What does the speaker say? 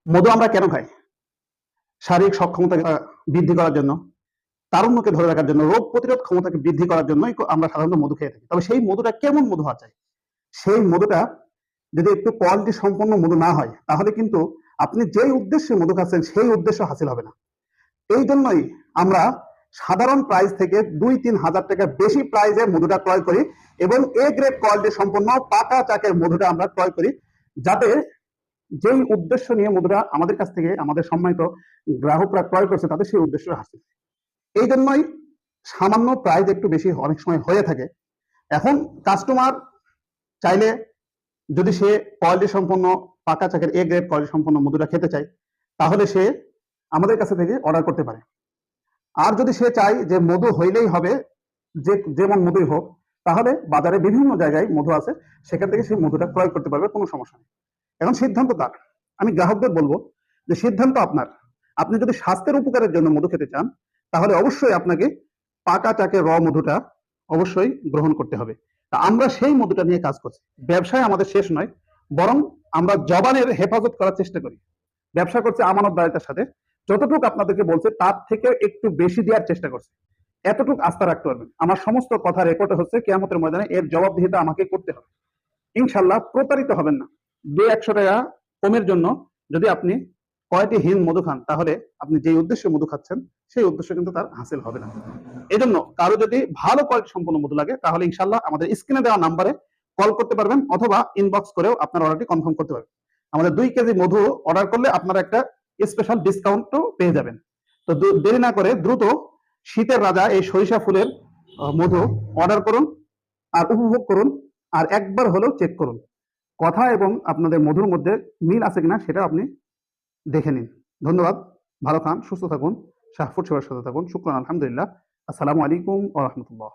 মধু আমরা কেন খাই? শারীরিক সক্ষমতা বৃদ্ধি করার জন্য, তারুণ্যকে ধরে রাখার জন্য, রোগ প্রতিরোধ ক্ষমতাকে বৃদ্ধি করার জন্যই আমরা সাধারণত মধু খেয়ে থাকি। তবে সেই মধুটা কেমন মধু হওয়া চাই? সেই মধুটা যদি একটু কোয়ালিটি সম্পন্ন মধু না হয়, তাহলে কিন্তু আপনি যেই উদ্দেশ্যে মধু খাচ্ছেন সেই উদ্দেশ্য হাসিল হবে না। এই জন্যই আমরা সাধারণ প্রাইস থেকে 2-3 হাজার টাকা বেশি প্রাইসে মধুটা ক্রয় করি এবং এ গ্রেড কোয়ালিটি সম্পন্ন পাকা চাকের মধুটা আমরা ক্রয় করি, যাতে যেই উদ্দেশ্য নিয়ে মধুরা আমাদের কাছ থেকে আমাদের সম্মানিত গ্রাহকরা ক্রয় করছে তাদের সেই উদ্দেশ্য হাসিল। এই জন্যই সামান্য প্রাইস একটু বেশি অনেক সময় হয়ে থাকে। এখন কাস্টমার চাইলে যদি সে কোয়ালিটি সম্পন্ন পাকা চাকের এ গ্রেড কোয়ালিটি সম্পন্ন মধুটা খেতে চায়, তাহলে সে আমাদের কাছে থেকে অর্ডার করতে পারে। আর যদি সে চায় যে মধু হইলেই হবে, যে যেমন মধুই হোক, তাহলে বাজারে বিভিন্ন জায়গায় মধু আছে, সেখান থেকে সে মধুটা ক্রয় করতে পারবে, কোনো সমস্যা নেই। এখন সিদ্ধান্ত তার। আমি গ্রাহকদের বলবো যে সিদ্ধান্ত আপনার। আপনি যদি স্বাস্থ্যের উপকারের জন্য মধু খেতে চান, তাহলে অবশ্যই আপনাকে পাকা চাকের মধুটা অবশ্যই গ্রহণ করতে হবে। তা আমরা সেই মধুটা নিয়ে কাজ করছি। ব্যবসায় আমাদের শেষ নয়, বরং আমরা জবানের হেফাজত করার চেষ্টা করি। ব্যবসা করছে আমানতদারিতার সাথে। যতটুকু আপনাদেরকে বলছে তার থেকে একটু বেশি দেওয়ার চেষ্টা করছে। এতটুকু আস্থা রাখতে পারবেন। আমার সমস্ত কথা রেকর্ড হচ্ছে, কিয়ামতের ময়দানে এর জবাবদিহিতা আমাকে করতে হবে। ইনশাল্লাহ প্রতারিত হবেন না। 200-100 টাকা কমের জন্য যদি আপনি কোয়ালিটিহীন মধু খান, তাহলে আপনি যে উদ্দেশ্যে মধু খাচ্ছেন সেই উদ্দেশ্য কিন্তু তার হাসিল হবে না। এজন্য কারো যদি ভালো কোয়ালিটি সম্পন্ন মধু লাগে, তাহলে ইনশাল্লাহ আমাদের স্ক্রিনে দেওয়া নাম্বারে কল করতে পারবেন, অথবা ইনবক্স করেও আপনার অর্ডারটি কনফার্ম করতে পারবেন। আমাদের 2 কেজি মধু অর্ডার করলে আপনারা একটা স্পেশাল ডিসকাউন্টও পেয়ে যাবেন। তো দেরি না করে দ্রুত শীতের রাজা এই সরিষা ফুলের মধু অর্ডার করুন আর উপভোগ করুন, আর একবার হলেও চেক করুন কথা এবং আপনাদের মধুর মধ্যে মিল আছে কিনা, সেটা আপনি দেখে নিন। ধন্যবাদ। ভালো খান, সুস্থ থাকুন, শাহফুড সেবার সাথে থাকুন। শুকরান, আলহামদুলিল্লাহ। আসসালামু আলাইকুম ওয়া রাহমাতুল্লাহ।